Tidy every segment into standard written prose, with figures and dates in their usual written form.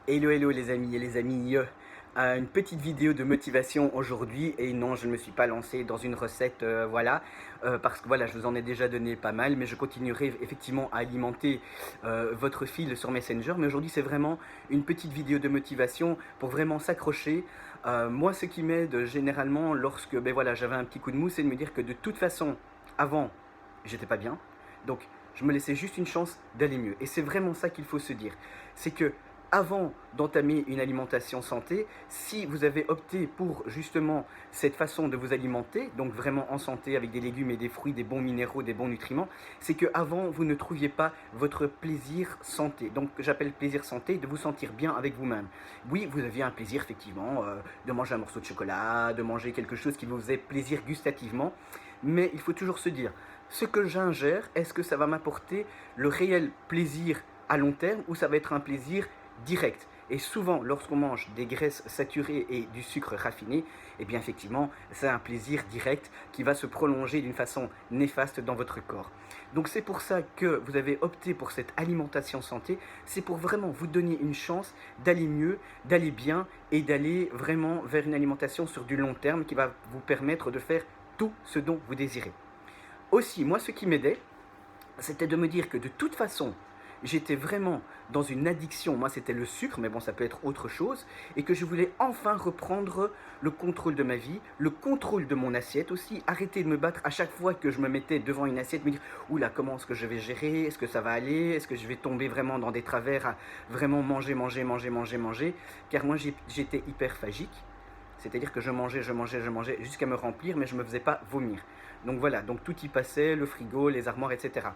Hello hello les amis et les amies, une petite vidéo de motivation aujourd'hui et non je ne me suis pas lancé dans une recette voilà parce que voilà je vous en ai déjà donné pas mal mais je continuerai effectivement à alimenter votre fil sur Messenger mais aujourd'hui c'est vraiment une petite vidéo de motivation pour vraiment s'accrocher. Moi ce qui m'aide généralement lorsque ben voilà, j'avais un petit coup de mou c'est de me dire que de toute façon avant j'étais pas bien donc je me laissais juste une chance d'aller mieux et c'est vraiment ça qu'il faut se dire, c'est que avant d'entamer une alimentation santé, si vous avez opté pour justement cette façon de vous alimenter, donc vraiment en santé avec des légumes et des fruits, des bons minéraux, des bons nutriments, c'est qu'avant vous ne trouviez pas votre plaisir santé. Donc j'appelle plaisir santé de vous sentir bien avec vous-même. Oui, vous aviez un plaisir effectivement de manger un morceau de chocolat, de manger quelque chose qui vous faisait plaisir gustativement, mais il faut toujours se dire, ce que j'ingère, est-ce que ça va m'apporter le réel plaisir à long terme ou ça va être un plaisir direct. Et souvent, lorsqu'on mange des graisses saturées et du sucre raffiné, eh bien effectivement, c'est un plaisir direct qui va se prolonger d'une façon néfaste dans votre corps. Donc c'est pour ça que vous avez opté pour cette alimentation santé, c'est pour vraiment vous donner une chance d'aller mieux, d'aller bien et d'aller vraiment vers une alimentation sur du long terme qui va vous permettre de faire tout ce dont vous désirez. Aussi, moi ce qui m'aidait, c'était de me dire que de toute façon, j'étais vraiment dans une addiction, moi c'était le sucre, mais bon ça peut être autre chose, et que je voulais enfin reprendre le contrôle de ma vie, le contrôle de mon assiette aussi, arrêter de me battre à chaque fois que je me mettais devant une assiette, me dire oula comment est-ce que je vais gérer, est-ce que ça va aller, est-ce que je vais tomber vraiment dans des travers à vraiment manger, manger, manger, manger, manger, car moi j'étais hyperphagique. C'est-à-dire que je mangeais jusqu'à me remplir, mais je ne me faisais pas vomir. Donc voilà, donc tout y passait, le frigo, les armoires, etc.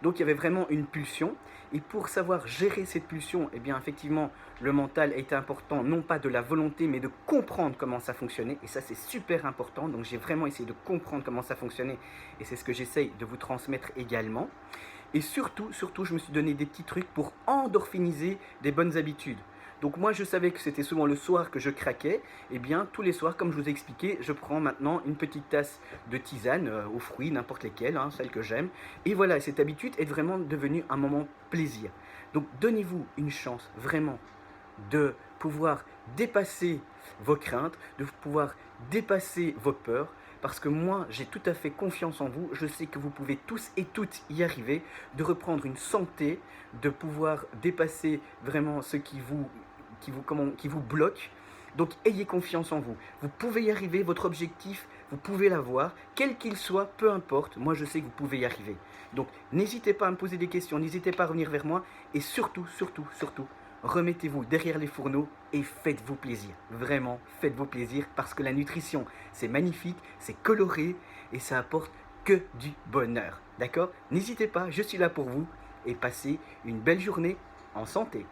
Donc il y avait vraiment une pulsion. Et pour savoir gérer cette pulsion, eh bien effectivement, le mental était important, non pas de la volonté, mais de comprendre comment ça fonctionnait. Et ça, c'est super important. Donc j'ai vraiment essayé de comprendre comment ça fonctionnait. Et c'est ce que j'essaye de vous transmettre également. Et surtout, je me suis donné des petits trucs pour endorphiniser des bonnes habitudes. Donc moi je savais que c'était souvent le soir que je craquais, et bien tous les soirs, comme je vous ai expliqué, je prends maintenant une petite tasse de tisane aux fruits, n'importe lesquels, hein, celle que j'aime. Et voilà, cette habitude est vraiment devenue un moment plaisir. Donc donnez-vous une chance vraiment de pouvoir dépasser vos craintes, de pouvoir dépasser vos peurs, parce que moi j'ai tout à fait confiance en vous, je sais que vous pouvez tous et toutes y arriver, de reprendre une santé, de pouvoir dépasser vraiment ce qui vous bloque. Donc ayez confiance en vous, vous pouvez y arriver, votre objectif, vous pouvez l'avoir, quel qu'il soit, peu importe, moi je sais que vous pouvez y arriver. Donc n'hésitez pas à me poser des questions, n'hésitez pas à revenir vers moi, et surtout, remettez-vous derrière les fourneaux et faites-vous plaisir. Vraiment, faites-vous plaisir parce que la nutrition, c'est magnifique, c'est coloré et ça apporte que du bonheur. D'accord? N'hésitez pas, je suis là pour vous et passez une belle journée en santé.